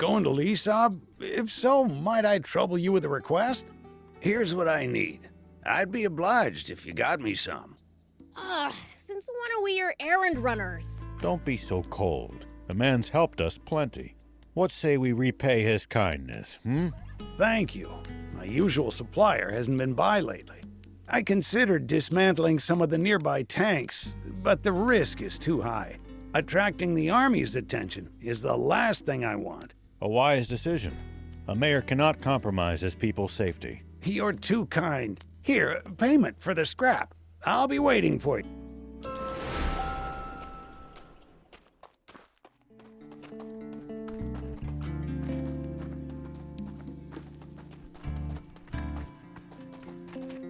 going to Leesob? If so, might I trouble you with a request? Here's what I need. I'd be obliged if you got me some. Since when are we your errand runners? Don't be so cold. The man's helped us plenty. What say we repay his kindness, Thank you. My usual supplier hasn't been by lately. I considered dismantling some of the nearby tanks, but the risk is too high. Attracting the Army's attention is the last thing I want. A wise decision. A mayor cannot compromise his people's safety. You're too kind. Here, payment for the scrap. I'll be waiting for you.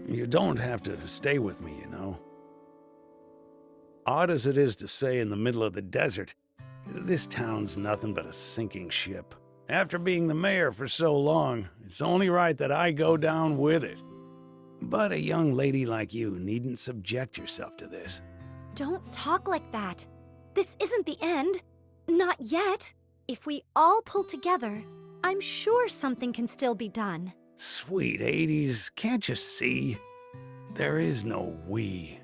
You don't have to stay with me, you know. Odd as it is to say in the middle of the desert, this town's nothing but a sinking ship. After being the mayor for so long, it's only right that I go down with it. But a young lady like you needn't subject yourself to this. Don't talk like that. This isn't the end. Not yet. If we all pull together, I'm sure something can still be done. Sweet 80s, can't you see? There is no we.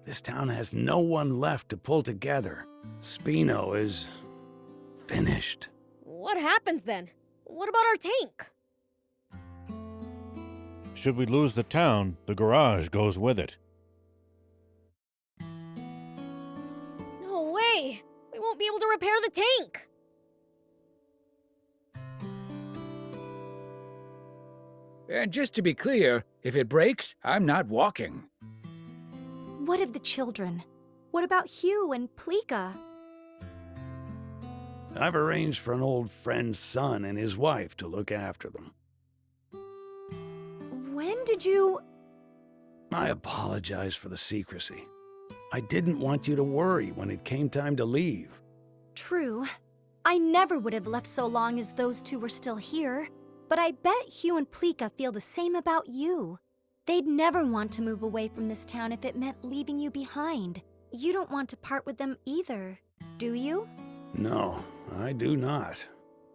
This town has no one left to pull together. Spino is finished. What happens then? What about our tank? Should we lose the town, the garage goes with it. No way! We won't be able to repair the tank! And just to be clear, if it breaks, I'm not walking. What of the children? What about Hugh and Plika? I've arranged for an old friend's son and his wife to look after them. When did you... I apologize for the secrecy. I didn't want you to worry when it came time to leave. True. I never would have left so long as those two were still here. But I bet Hugh and Plika feel the same about you. They'd never want to move away from this town if it meant leaving you behind. You don't want to part with them either, do you? No, I do not.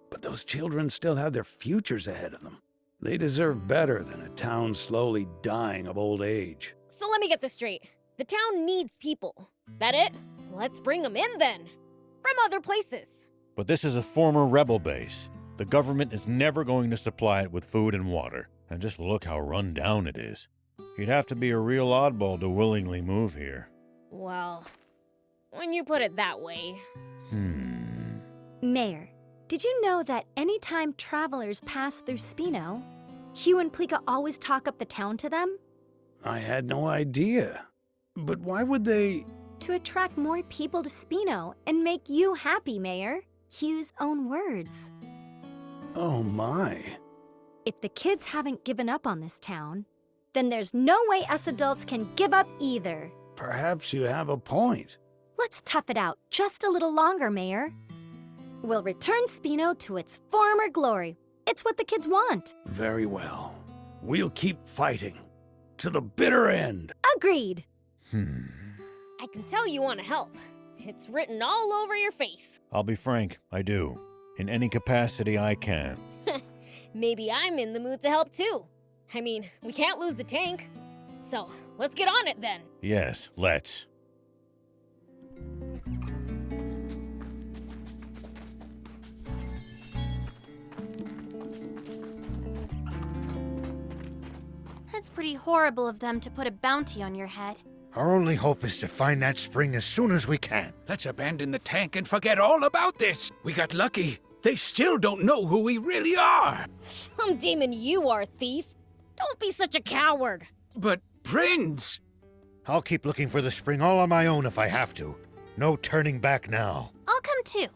But those children still have their futures ahead of them. They deserve better than a town slowly dying of old age. So let me get this straight. The town needs people. That it? Let's bring them in then. From other places. But this is a former rebel base. The government is never going to supply it with food and water. And just look how run down it is. You'd have to be a real oddball to willingly move here. Well, when you put it that way. Mayor, did you know that anytime travelers pass through Spino, Hugh and Plika always talk up the town to them? I had no idea. But why would they... To attract more people to Spino and make you happy, Mayor. Hugh's own words. Oh my. If the kids haven't given up on this town, then there's no way us adults can give up either. Perhaps you have a point. Let's tough it out just a little longer, Mayor. We'll return Spino to its former glory. It's what the kids want. Very well. We'll keep fighting. To the bitter end. Agreed. I can tell you want to help. It's written all over your face. I'll be frank, I do. In any capacity I can. Maybe I'm in the mood to help too. I mean, we can't lose the tank. So, let's get on it then. Yes, let's. It's pretty horrible of them to put a bounty on your head. Our only hope is to find that spring as soon as we can. Let's abandon the tank and forget all about this. We got lucky. They still don't know who we really are. Some demon you are, thief. Don't be such a coward. But, Prince... I'll keep looking for the spring all on my own if I have to. No turning back now. I'll come too.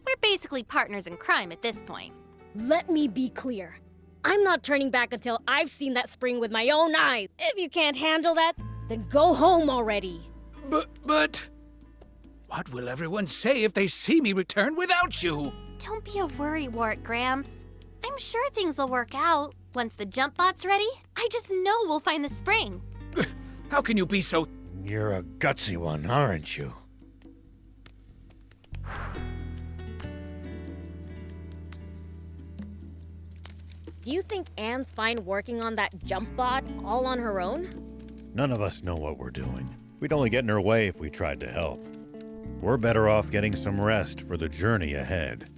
We're basically partners in crime at this point. Let me be clear. I'm not turning back until I've seen that spring with my own eyes. If you can't handle that, then go home already. But... What will everyone say if they see me return without you? Don't be a worrywart, Gramps. I'm sure things will work out. Once the Jumpbot's ready, I just know we'll find the spring. How can you be so... You're a gutsy one, aren't you? Do you think Anne's fine working on that Jumpbot all on her own? None of us know what we're doing. We'd only get in her way if we tried to help. We're better off getting some rest for the journey ahead.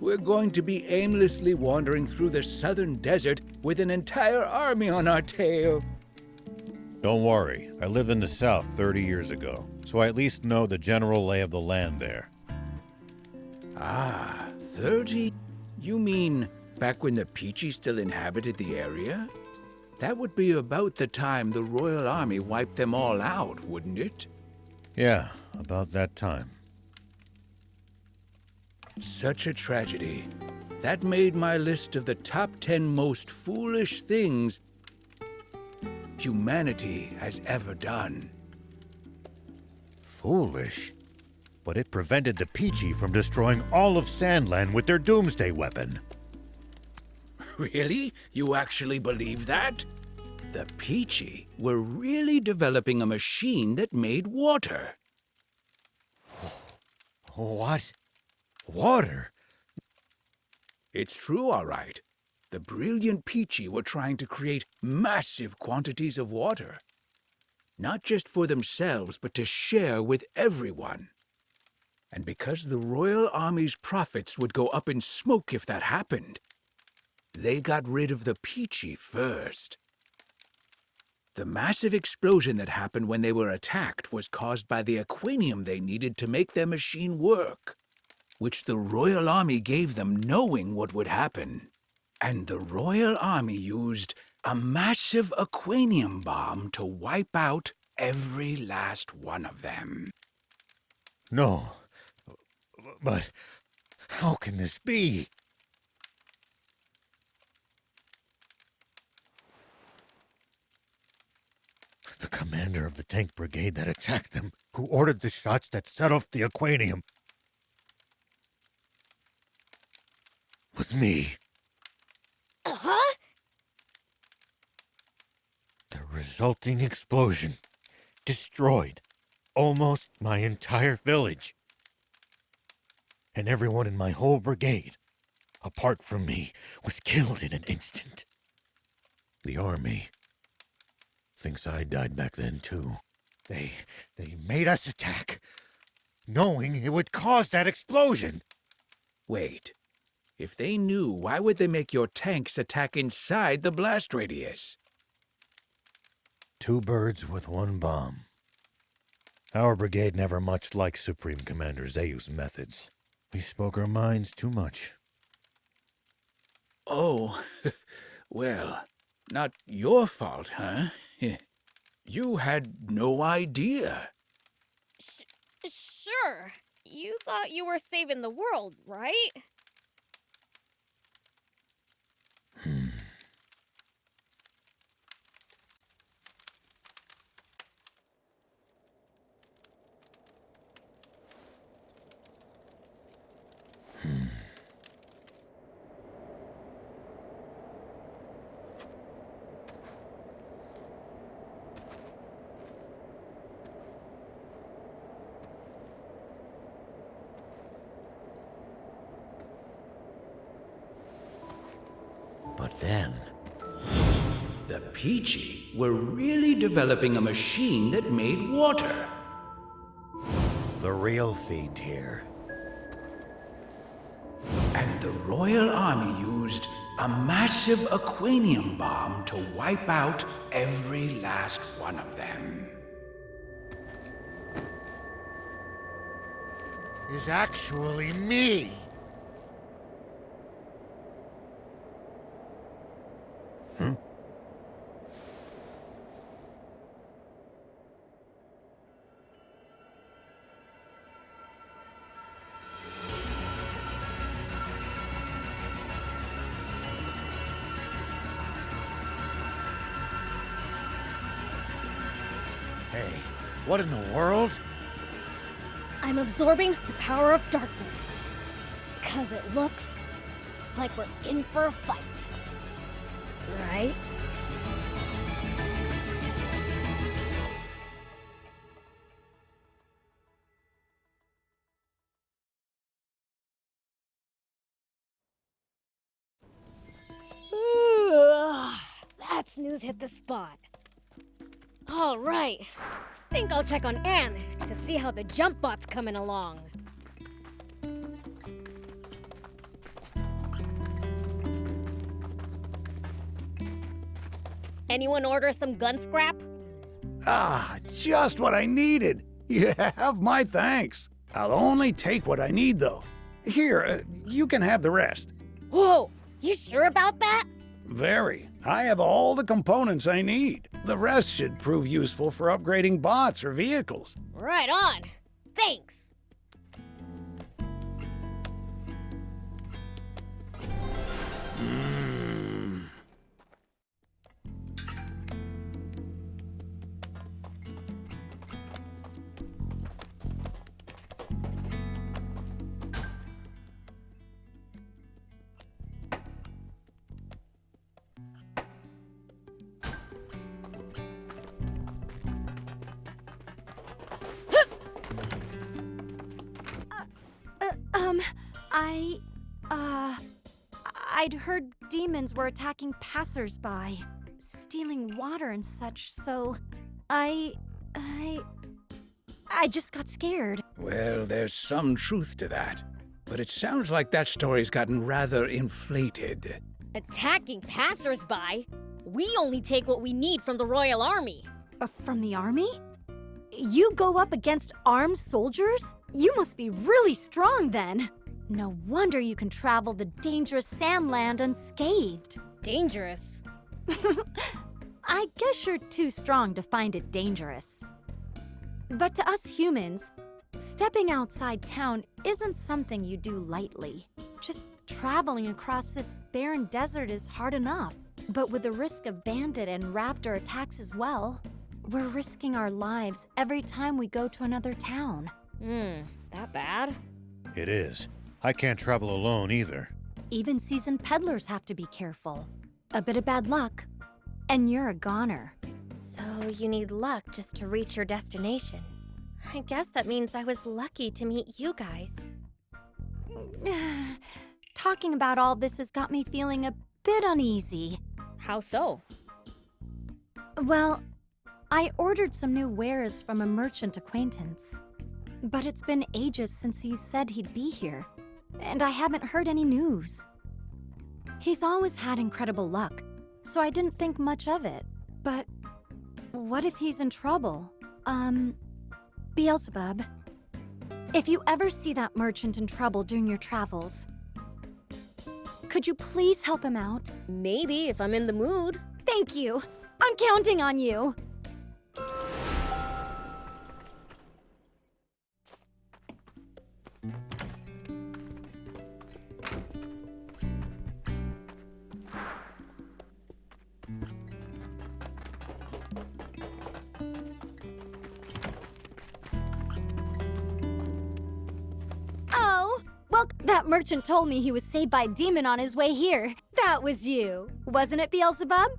We're going to be aimlessly wandering through the southern desert with an entire army on our tail. Don't worry, I lived in the south 30 years ago, so I at least know the general lay of the land there. Ah, 30? You mean back when the Peachy still inhabited the area? That would be about the time the Royal Army wiped them all out, wouldn't it? Yeah, about that time. Such a tragedy. That made my list of the top 10 most foolish things humanity has ever done. Foolish? But it prevented the Peachy from destroying all of Sandland with their doomsday weapon. Really? You actually believe that? The Peachy were really developing a machine that made water. What? Water? It's true, all right. The brilliant Peachy were trying to create massive quantities of water. Not just for themselves, but to share with everyone. And because the Royal Army's profits would go up in smoke if that happened, they got rid of the Peachy first. The massive explosion that happened when they were attacked was caused by the aquanium they needed to make their machine work, which the Royal Army gave them knowing what would happen. And the Royal Army used a massive aquanium bomb to wipe out every last one of them. No. But how can this be? The commander of the tank brigade that attacked them, who ordered the shots that set off the aquanium, was me. Huh? The resulting explosion destroyed almost my entire village. And everyone in my whole brigade, apart from me, was killed in an instant. The army thinks I died back then, too. They made us attack, knowing it would cause that explosion. Wait. If they knew, why would they make your tanks attack inside the blast radius? 2 birds with 1 bomb. Our brigade never much liked Supreme Commander Zayu's methods. We spoke our minds too much. Oh, well, not your fault, huh? You had no idea. Sure. You thought you were saving the world, right? But then, The Peachy were really developing a machine that made water. the real feat here. And the Royal Army used a massive aquanium bomb to wipe out every last one of them. Is actually me. Hey, what in the world? I'm absorbing the power of darkness. 'Cause it looks like we're in for a fight. Right? Snooze hit the spot. All right. Think I'll check on Anne to see how the Jumpbot's coming along. Anyone order some gun scrap? Ah, just what I needed. You have my thanks. I'll only take what I need, though. Here, you can have the rest. Whoa, you sure about that? Very. I have all the components I need. The rest should prove useful for upgrading bots or vehicles. Right on. Thanks. I'd heard demons were attacking passersby, stealing water and such, so I just got scared. Well, there's some truth to that. But it sounds like that story's gotten rather inflated. Attacking passersby? We only take what we need from the Royal Army. From the army? You go up against armed soldiers? You must be really strong then. No wonder you can travel the dangerous Sandland unscathed. Dangerous? I guess you're too strong to find it dangerous. But to us humans, stepping outside town isn't something you do lightly. Just traveling across this barren desert is hard enough. But with the risk of bandit and raptor attacks as well, we're risking our lives every time we go to another town. That bad? It is. I can't travel alone either. Even seasoned peddlers have to be careful. A bit of bad luck, and you're a goner. So you need luck just to reach your destination. I guess that means I was lucky to meet you guys. Talking about all this has got me feeling a bit uneasy. How so? Well, I ordered some new wares from a merchant acquaintance. But it's been ages since he said he'd be here, and I haven't heard any news. He's always had incredible luck, so I didn't think much of it. But what if he's in trouble? Beelzebub, if you ever see that merchant in trouble during your travels, could you please help him out? Maybe if I'm in the mood. Thank you. I'm counting on you. Well, that merchant told me he was saved by a demon on his way here. That was you, wasn't it, Beelzebub?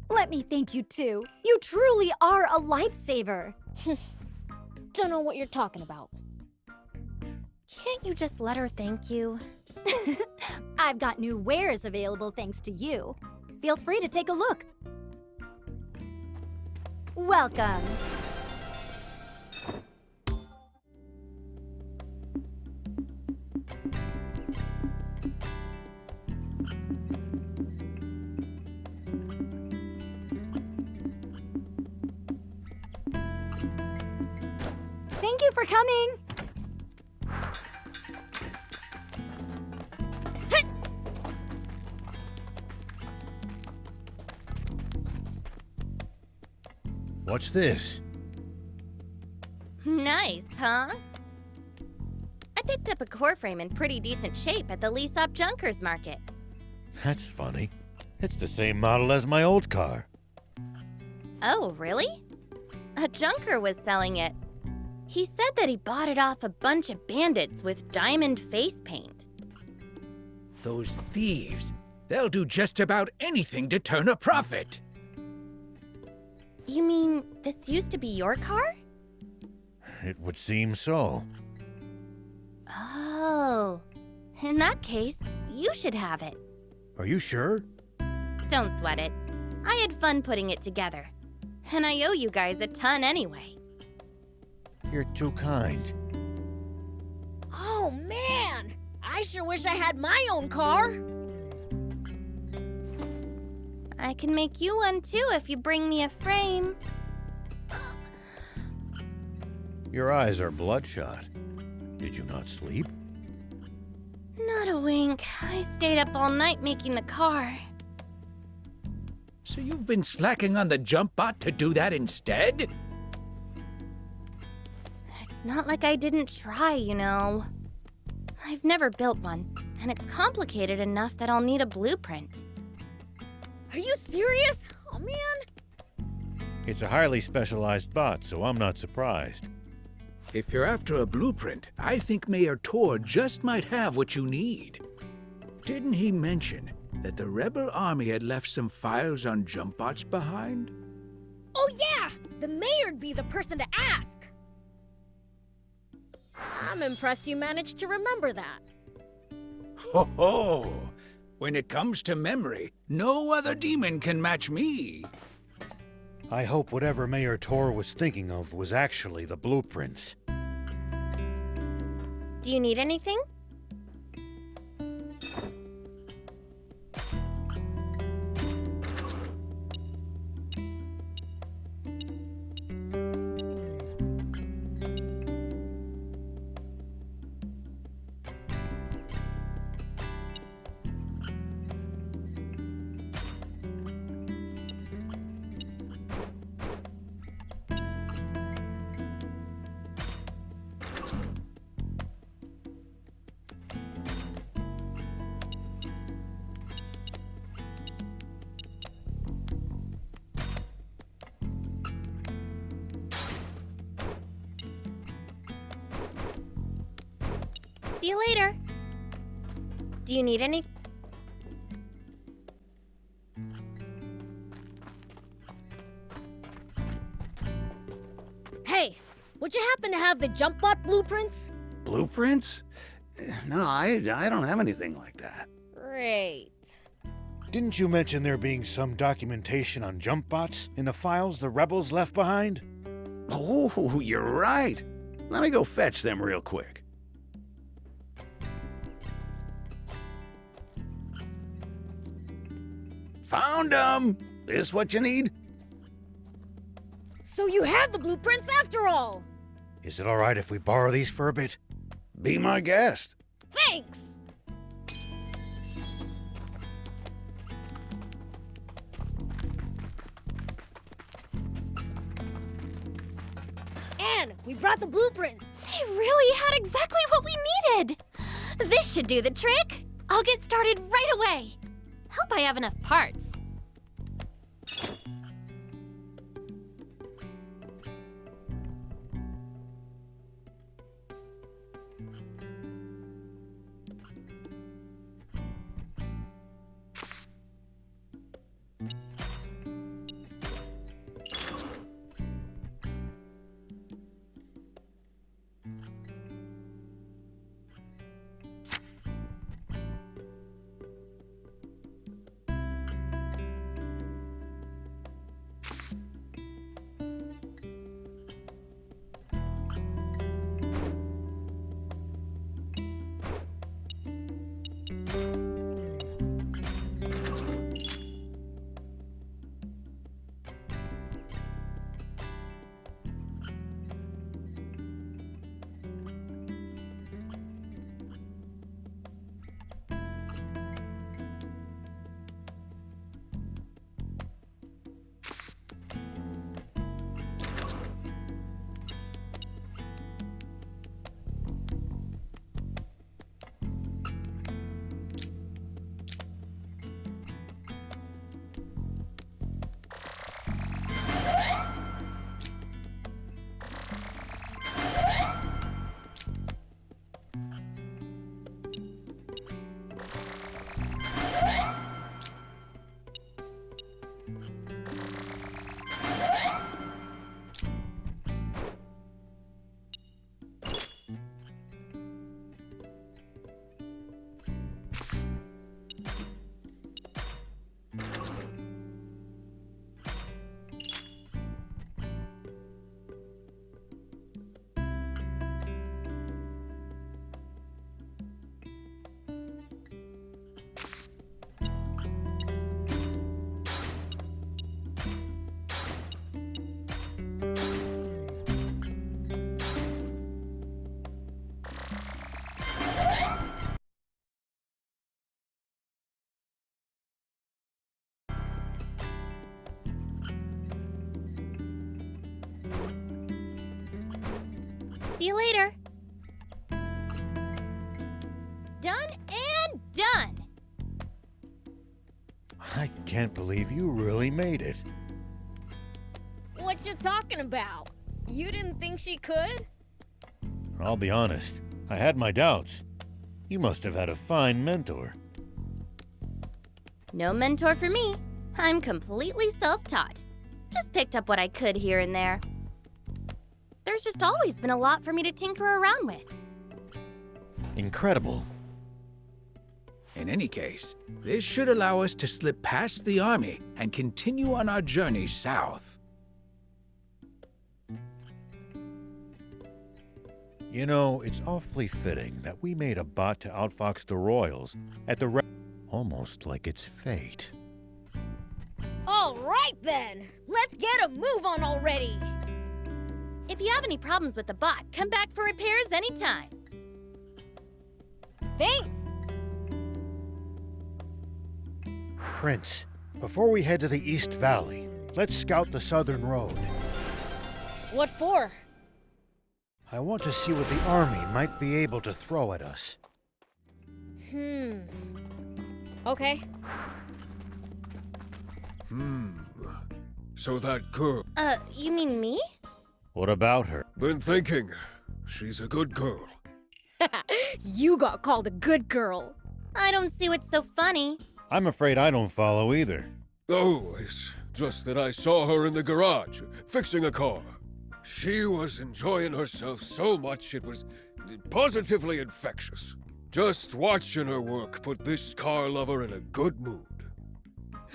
Let me thank you too. You truly are a lifesaver. Don't know what you're talking about. Can't you just let her thank you? I've got new wares available thanks to you. Feel free to take a look. Welcome. Thank you for coming. What's this? Nice, huh? I picked up a core frame in pretty decent shape at the lease-up Junkers market. That's funny. It's the same model as my old car. Oh, really? A junker was selling it. He said that he bought it off a bunch of bandits with diamond face paint. Those thieves, they'll do just about anything to turn a profit. You mean this used to be your car? It would seem so. Oh, in that case, you should have it. Are you sure? Don't sweat it. I had fun putting it together. And I owe you guys a ton anyway. You're too kind. Oh man! I sure wish I had my own car! I can make you one too if you bring me a frame. Your eyes are bloodshot. Did you not sleep? Not a wink. I stayed up all night making the car. So you've been slacking on the Jumpbot to do that instead? It's not like I didn't try, you know. I've never built one, and it's complicated enough that I'll need a blueprint. Are you serious? Oh man! It's a highly specialized bot, so I'm not surprised. If you're after a blueprint, I think Mayor Tor just might have what you need. Didn't he mention that the rebel army had left some files on Jumpbots behind? Oh yeah! The mayor'd be the person to ask! I'm impressed you managed to remember that. Ho ho! When it comes to memory, no other demon can match me. I hope whatever Mayor Tor was thinking of was actually the blueprints. Do you need anything? See you later. Do you need any? Hey, would you happen to have the Jumpbot blueprints? Blueprints? No, I don't have anything like that. Great. Didn't you mention there being some documentation on Jumpbots in the files the rebels left behind? Oh, you're right. Let me go fetch them real quick. Found them! This what you need? So you have the blueprints after all! Is it all right if we borrow these for a bit? Be my guest. Thanks! And we brought the blueprint! They really had exactly what we needed! This should do the trick! I'll get started right away! Hope I have enough parts. See you later. Done and done. I can't believe you really made it. What you talking about? You didn't think she could? I'll be honest, I had my doubts. You must have had a fine mentor. No mentor for me. I'm completely self-taught. Just picked up what I could here and there. There's just always been a lot for me to tinker around with. Incredible. In any case, this should allow us to slip past the army and continue on our journey south. You know, it's awfully fitting that we made a bot to outfox the Royals at the almost like it's fate. All right then! Let's get a move on already! If you have any problems with the bot, come back for repairs anytime. Thanks! Prince, before we head to the East Valley, let's scout the southern road. What for? I want to see what the army might be able to throw at us. Okay. So that girl. You mean me? What about her? Been thinking. She's a good girl. You got called a good girl. I don't see what's so funny. I'm afraid I don't follow either. Oh, it's just that I saw her in the garage, fixing a car. She was enjoying herself so much it was positively infectious. Just watching her work put this car lover in a good mood.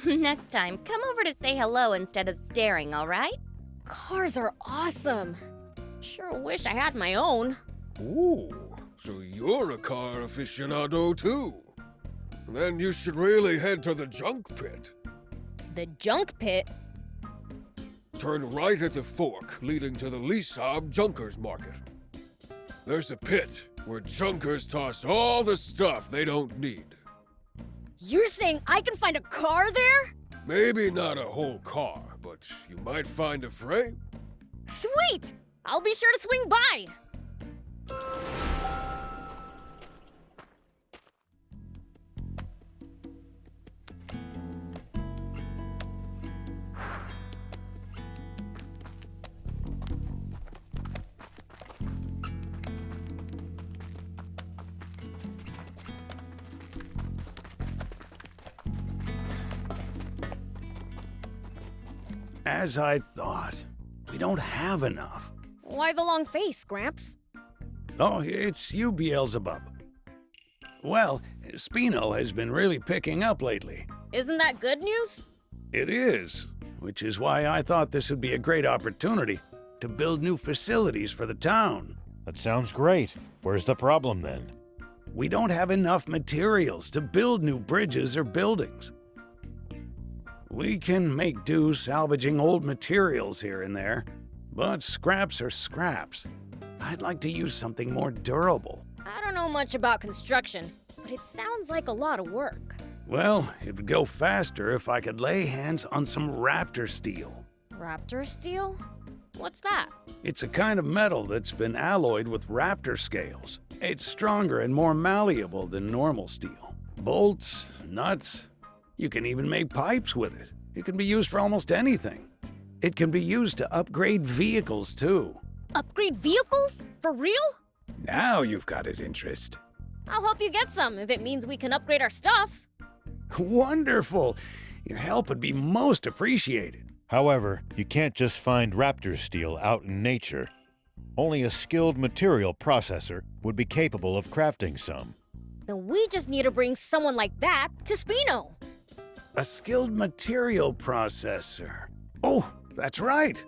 Next time, come over to say hello instead of staring, all right? Cars are awesome. Sure wish I had my own. Ooh, so you're a car aficionado too. Then you should really head to the junk pit. The junk pit? Turn right at the fork leading to the Lisab Junkers Market. There's a pit where junkers toss all the stuff they don't need. You're saying I can find a car there? Maybe not a whole car, but you might find a frame. Sweet! I'll be sure to swing by. As I thought, we don't have enough. Why the long face, Gramps? Oh, it's you, Beelzebub. Well, Spino has been really picking up lately. Isn't that good news? It is, which is why I thought this would be a great opportunity to build new facilities for the town. That sounds great. Where's the problem then? We don't have enough materials to build new bridges or buildings. We can make do salvaging old materials here and there, but scraps are scraps. I'd like to use something more durable. I don't know much about construction, but it sounds like a lot of work. Well, it would go faster if I could lay hands on some raptor steel. Raptor steel? What's that? It's a kind of metal that's been alloyed with raptor scales. It's stronger and more malleable than normal steel. Bolts, nuts, you can even make pipes with it. It can be used for almost anything. It can be used to upgrade vehicles, too. Upgrade vehicles? For real? Now you've got his interest. I'll help you get some if it means we can upgrade our stuff. Wonderful! Your help would be most appreciated. However, you can't just find raptor steel out in nature. Only a skilled material processor would be capable of crafting some. Then we just need to bring someone like that to Spino. A skilled material processor. Oh, that's right.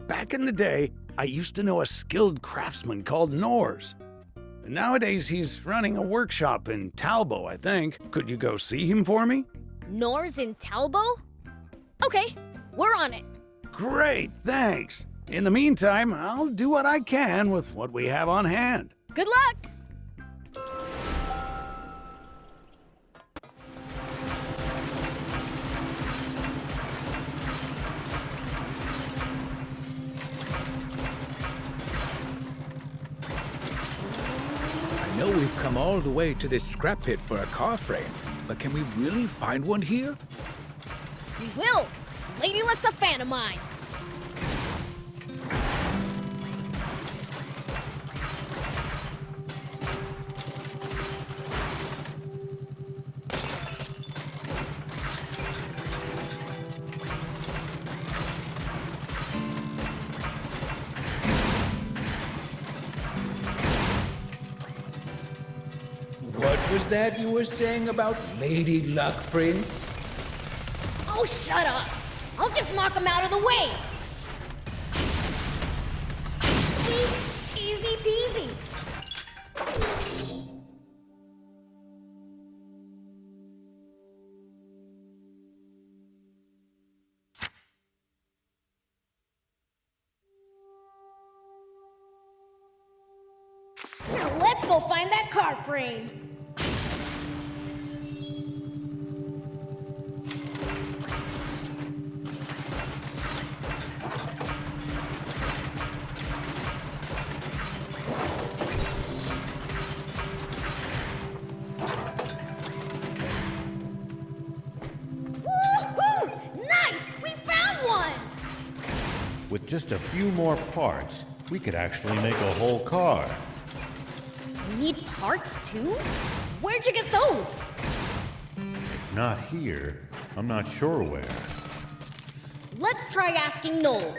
Back in the day, I used to know a skilled craftsman called Nors. Nowadays, he's running a workshop in Talbot, I think. Could you go see him for me? Nors in Talbot? Okay, we're on it. Great, thanks. In the meantime, I'll do what I can with what we have on hand. Good luck! I know we've come all the way to this scrap pit for a car frame, but can we really find one here? We will! Lady Luck's a fan of mine! What was that you were saying about Lady Luck, Prince? Oh, shut up! I'll just knock him out of the way! See? Easy peasy! Now let's go find that car frame! Woohoo! Nice! We found one! With just a few more parts, we could actually make a whole car. We need parts too? Where'd you get those? If not here, I'm not sure where. Let's try asking Noel.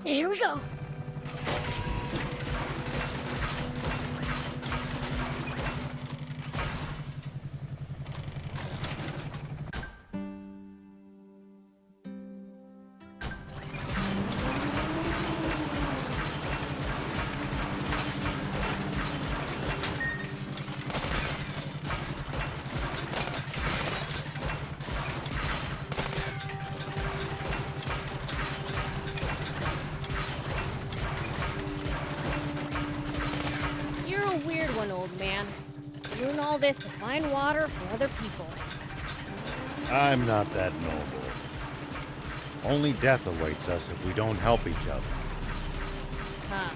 Here we go. Old man, doing all this to find water for other people. I'm not that noble. Only death awaits us if we don't help each other. Huh.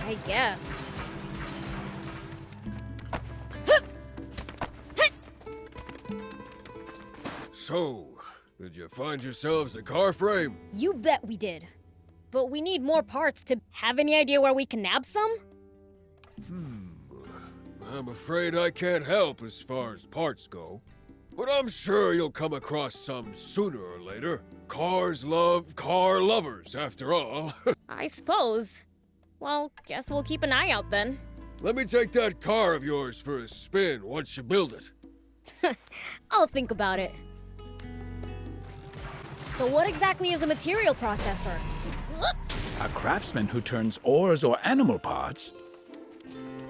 I guess. So, did you find yourselves a car frame? You bet we did. But we need more parts to have any idea where we can nab some? I'm afraid I can't help as far as parts go. But I'm sure you'll come across some sooner or later. Cars love car lovers, after all. I suppose. Well, guess we'll keep an eye out then. Let me take that car of yours for a spin once you build it. I'll think about it. So what exactly is a material processor? A craftsman who turns ores or animal parts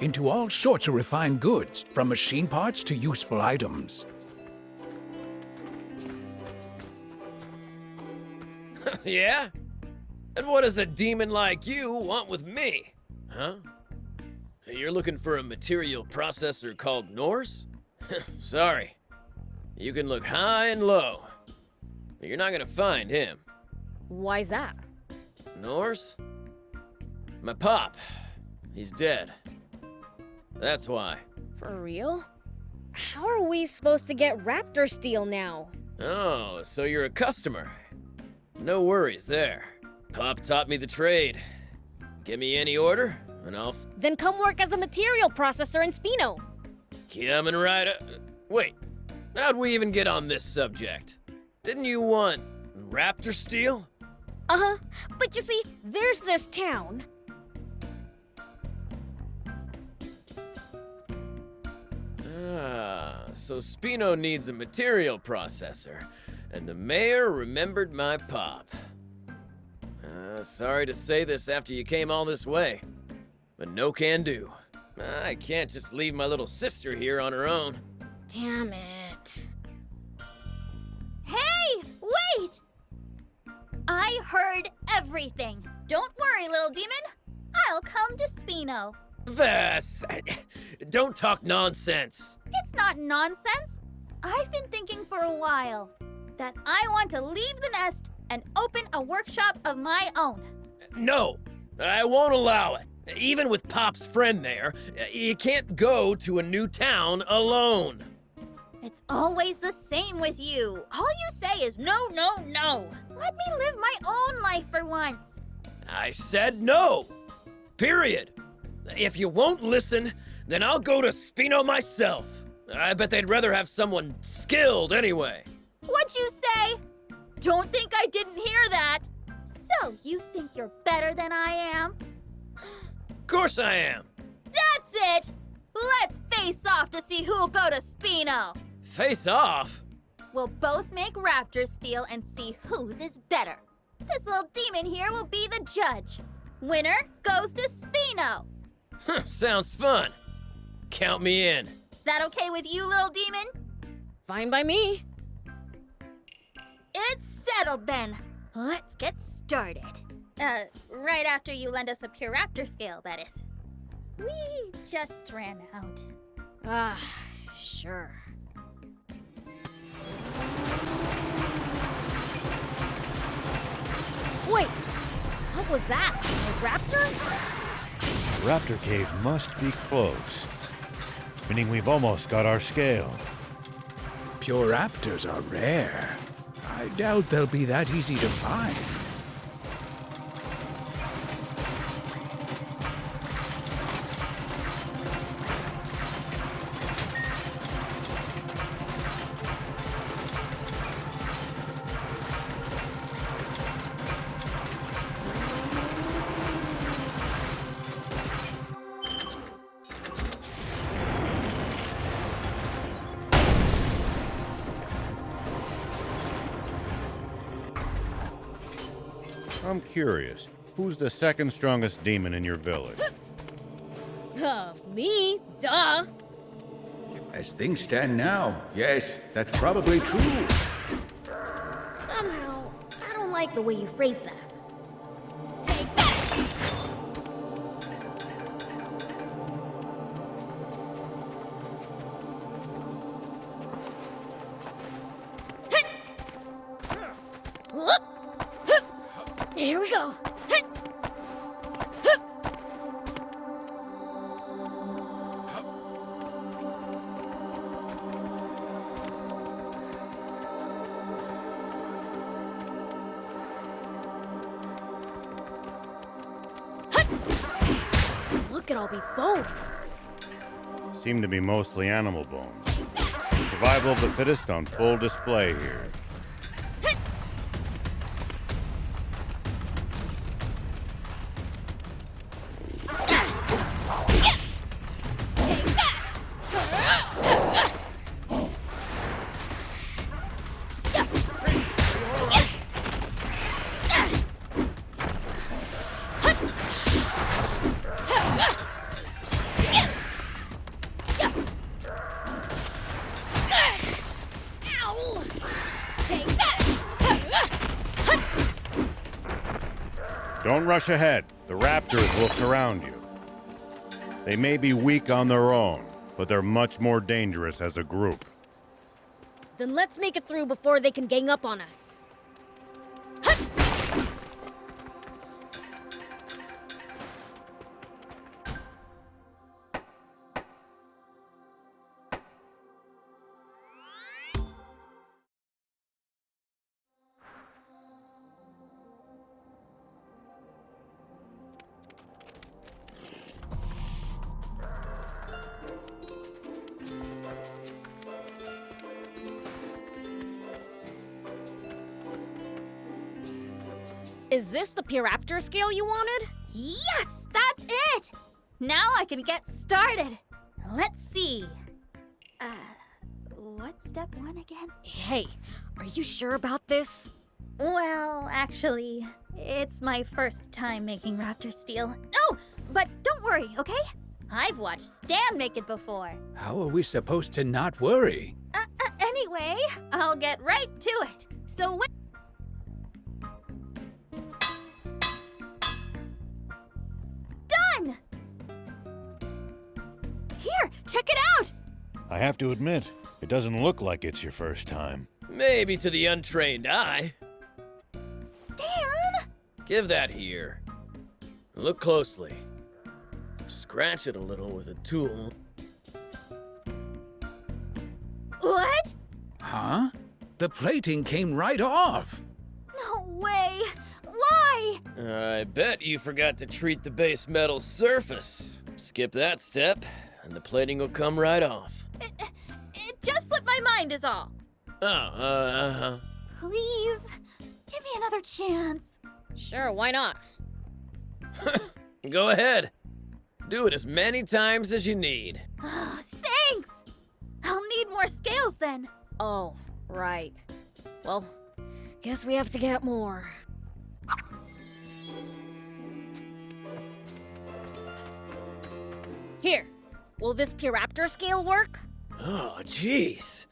into all sorts of refined goods, from machine parts to useful items. Yeah? And what does a demon like you want with me? Huh? You're looking for a material processor called Norse? Sorry. You can look high and low, but you're not gonna find him. Why's that? Norse? My pop. He's dead. That's why. For real? How are we supposed to get raptor steel now? Oh, so you're a customer. No worries there. Pop taught me the trade. Give me any order, and I'll Then come work as a material processor in Spino. coming right up. Wait, how'd we even get on this subject? Didn't you want raptor steel? Uh-huh. But you see, there's this town. Ah, so Spino needs a material processor, and the mayor remembered my pop. Sorry to say this after you came all this way, but no can do. I can't just leave my little sister here on her own. Damn it. Hey, wait! I heard everything. Don't worry, little demon. I'll come to Spino. Vass, don't talk nonsense. It's not nonsense. I've been thinking for a while that I want to leave the nest and open a workshop of my own. No, I won't allow it. Even with Pop's friend there, you can't go to a new town alone. It's always the same with you. All you say is no, no, no. Let me live my own life for once. I said no. Period. If you won't listen, then I'll go to Spino myself. I bet they'd rather have someone skilled anyway. What'd you say? Don't think I didn't hear that. So you think you're better than I am? Of course I am. That's it! Let's face off to see who'll go to Spino. Face off? We'll both make raptor steel and see whose is better. This little demon here will be the judge. Winner goes to Spino. Sounds fun. Count me in. That okay with you, little demon? Fine by me. It's settled then. Let's get started. Right after you lend us a pure raptor scale, that is. We just ran out. Ah, sure. Wait, what was that? A raptor? The raptor cave must be close, meaning we've almost got our scale. Pure raptors are rare. I doubt they'll be that easy to find. I'm curious, who's the second strongest demon in your village? Me? Duh. As things stand now, yes, that's probably true. Somehow, I don't like the way you phrased that. Take that! Here we go. Look at all these bones. Seem to be mostly animal bones. Survival of the fittest on full display here. Don't rush ahead. The raptors will surround you. They may be weak on their own, but they're much more dangerous as a group. Then let's make it through before they can gang up on us. Is this the Puraptor scale you wanted? Yes, that's it! Now I can get started. Let's see. What's step 1 again? Hey, are you sure about this? Well, actually, it's my first time making raptor steel. Oh, but don't worry, okay? I've watched Stan make it before. How are we supposed to not worry? Anyway, I'll get right to it. So what? Done! Here, check it out! I have to admit, it doesn't look like it's your first time. Maybe to the untrained eye. Stan! Give that here. Look closely. Scratch it a little with a tool. What? Huh? The plating came right off. No way! Why? I bet you forgot to treat the base metal surface. Skip that step, and the plating will come right off. It just slipped my mind is all. Oh, Please, give me another chance. Sure, why not? Go ahead. Do it as many times as you need. Thanks! I'll need more scales then. Oh, right. Well, guess we have to get more. Here, will this Puraptor scale work? Oh, jeez.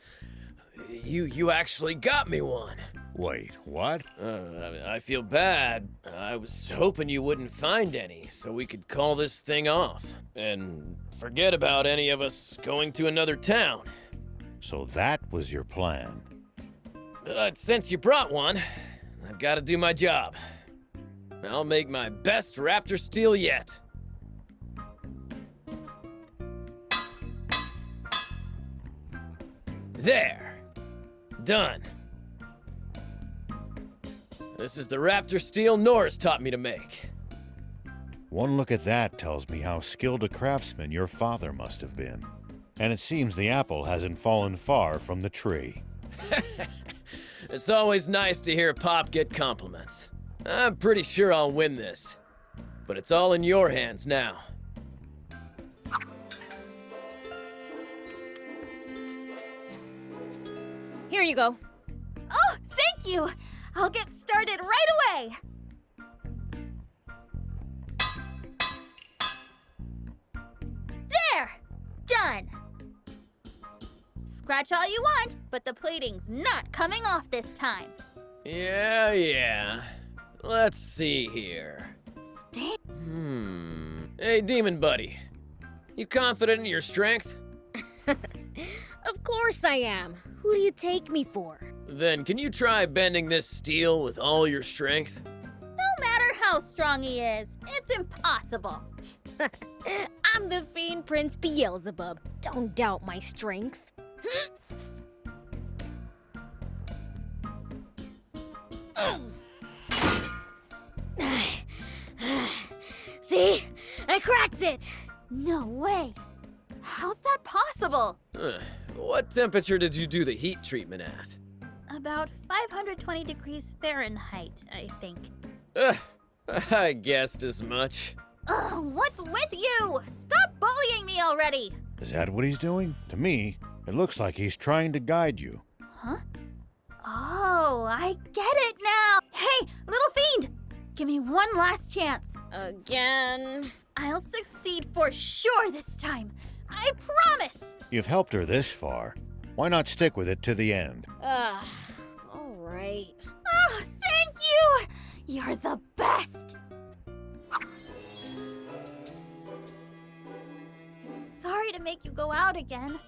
You actually got me one. Wait, what? I feel bad. I was hoping you wouldn't find any, so we could call this thing off. And forget about any of us going to another town. So that was your plan. But since you brought one, I've got to do my job. I'll make my best raptor steel yet. There. Done. This is the raptor steel Norris taught me to make. One look at that tells me how skilled a craftsman your father must have been. And it seems the apple hasn't fallen far from the tree. It's always nice to hear Pop get compliments. I'm pretty sure I'll win this. But it's all in your hands now. Here you go. Oh, thank you! I'll get started right away! There! Done! Scratch all you want, but the plating's not coming off this time. Yeah. Let's see here. Stay. Hey, Demon Buddy. You confident in your strength? Of course I am. Who do you take me for? Then can you try bending this steel with all your strength? No matter how strong he is, it's impossible. I'm the Fiend Prince Beelzebub. Don't doubt my strength. See? I cracked it! No way. How's that possible? What temperature did you do the heat treatment at? About 520 degrees Fahrenheit, I think. I guessed as much. Ugh, what's with you? Stop bullying me already! Is that what he's doing? To me, it looks like he's trying to guide you. Huh? Oh, I get it now! Hey, little fiend! Give me one last chance. Again? I'll succeed for sure this time. I promise! You've helped her this far. Why not stick with it to the end? All right. Oh, thank you! You're the best! to make you go out again,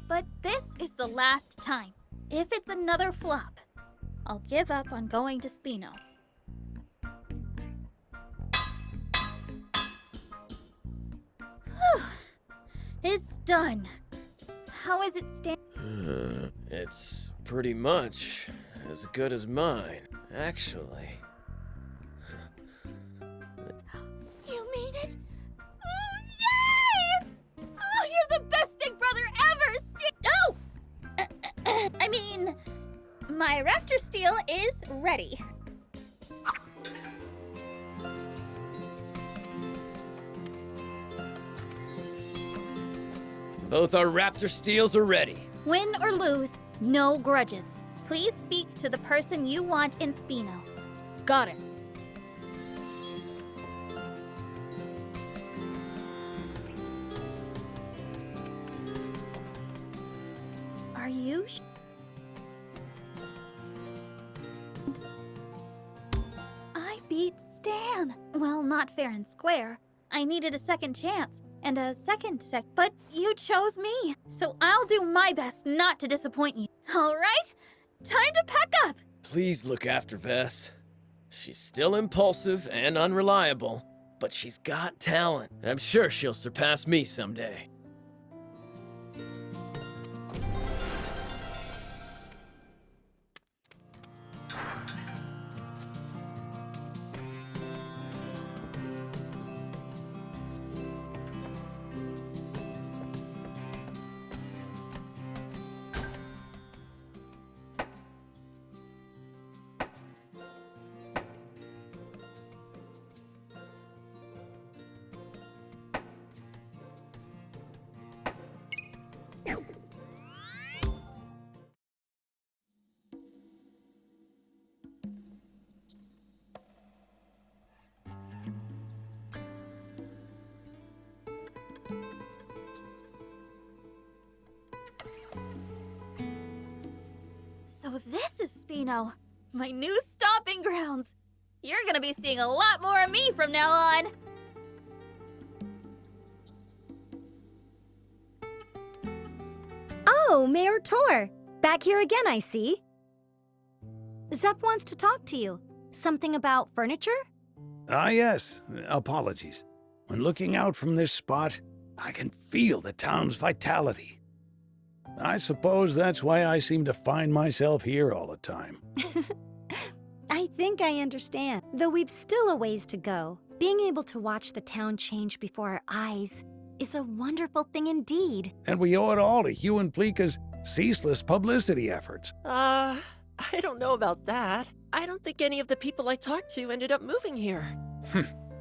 but this is the last time. If it's another flop, I'll give up on going to Spino. Whew. It's done. How is it stand? It's pretty much as good as mine, actually. You mean it? Oh, yay! Oh, you're the best big brother ever! I mean, my raptor steel is ready. Both our raptor steels are ready. Win or lose, no grudges. Please speak to the person you want in Spino. Got it. Are you I beat Stan. Well, not fair and square. I needed a second chance and a second but you chose me. So I'll do my best not to disappoint you. All right? Time to pack up. Please look after Vess. She's still impulsive and unreliable, but she's got talent. I'm sure she'll surpass me someday. So this is Spino, my new stomping grounds. You're gonna be seeing a lot more of me from now on. Oh, Mayor Tor. Back here again, I see. Zep wants to talk to you. Something about furniture? Ah, yes. Apologies. When looking out from this spot, I can feel the town's vitality. I suppose that's why I seem to find myself here all the time. I think I understand. Though we've still a ways to go, being able to watch the town change before our eyes is a wonderful thing indeed. And we owe it all to Hugh and Pleeka's ceaseless publicity efforts. I don't know about that. I don't think any of the people I talked to ended up moving here.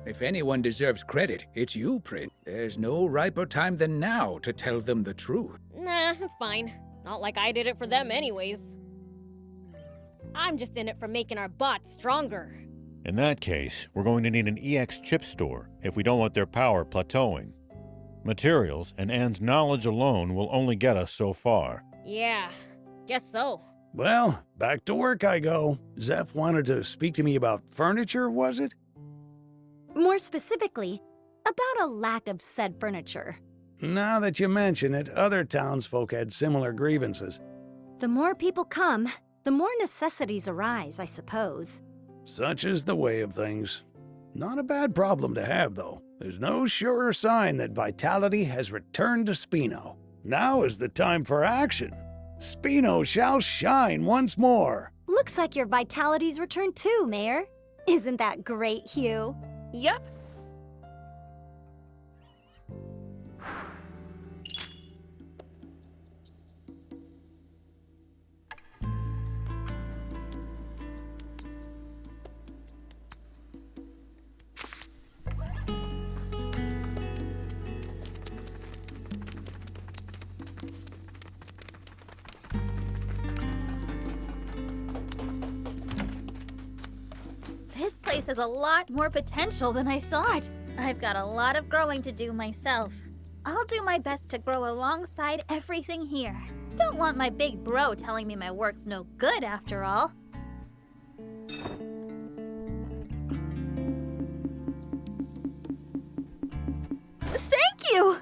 If anyone deserves credit, it's you, Prince. There's no riper time than now to tell them the truth. Nah, it's fine. Not like I did it for them anyways. I'm just in it for making our bots stronger. In that case, we're going to need an EX chip store if we don't want their power plateauing. Materials and Anne's knowledge alone will only get us so far. Yeah, guess so. Well, back to work I go. Zeph wanted to speak to me about furniture, was it? More specifically, about a lack of said furniture. Now that you mention it, other townsfolk had similar grievances. The more people come, the more necessities arise, I suppose. Such is the way of things. Not a bad problem to have, though. There's no surer sign that vitality has returned to Spino. Now is the time for action. Spino shall shine once more. Looks like your vitality's returned too, Mayor. Isn't that great, Hugh? Yep. This place has a lot more potential than I thought. I've got a lot of growing to do myself. I'll do my best to grow alongside everything here. Don't want my big bro telling me my work's no good after all. Thank you!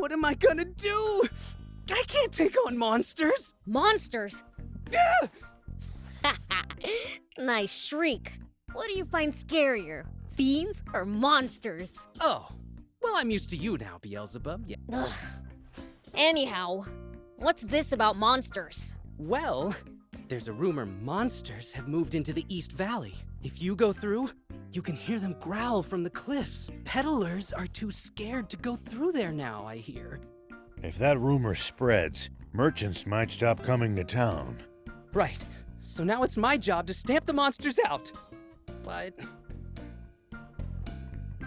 What am I gonna do? I can't take on monsters. Monsters? Yeah! Nice shriek. What do you find scarier, fiends or monsters? Oh, well, I'm used to you now, Beelzebub. Yeah. Ugh. Anyhow, what's this about monsters? Well, there's a rumor monsters have moved into the East Valley. If you go through, you can hear them growl from the cliffs. Peddlers are too scared to go through there now, I hear. If that rumor spreads, merchants might stop coming to town. Right. So now it's my job to stamp the monsters out. But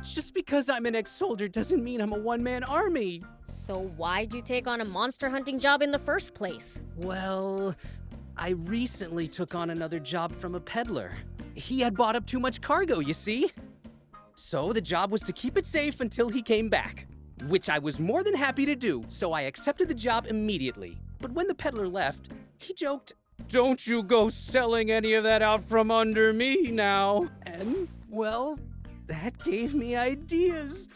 just because I'm an ex-soldier doesn't mean I'm a one-man army. So why'd you take on a monster hunting job in the first place? Well, I recently took on another job from a peddler. He had bought up too much cargo, you see? So the job was to keep it safe until he came back, which I was more than happy to do, so I accepted the job immediately. But when the peddler left, he joked, "Don't you go selling any of that out from under me now." And, well, that gave me ideas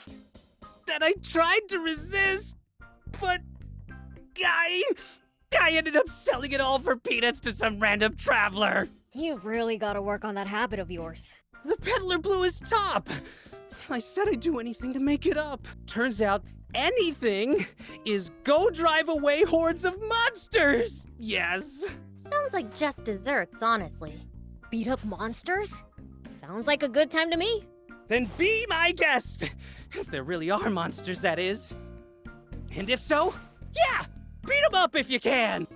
that I tried to resist, but I ended up selling it all for peanuts to some random traveler. You've really got to work on that habit of yours. The peddler blew his top. I said I'd do anything to make it up. Turns out anything is go drive away hordes of monsters. Yes. Sounds like just desserts, honestly. Beat up monsters? Sounds like a good time to me. Then be my guest. If there really are monsters, that is. And if so, yeah, beat them up if you can.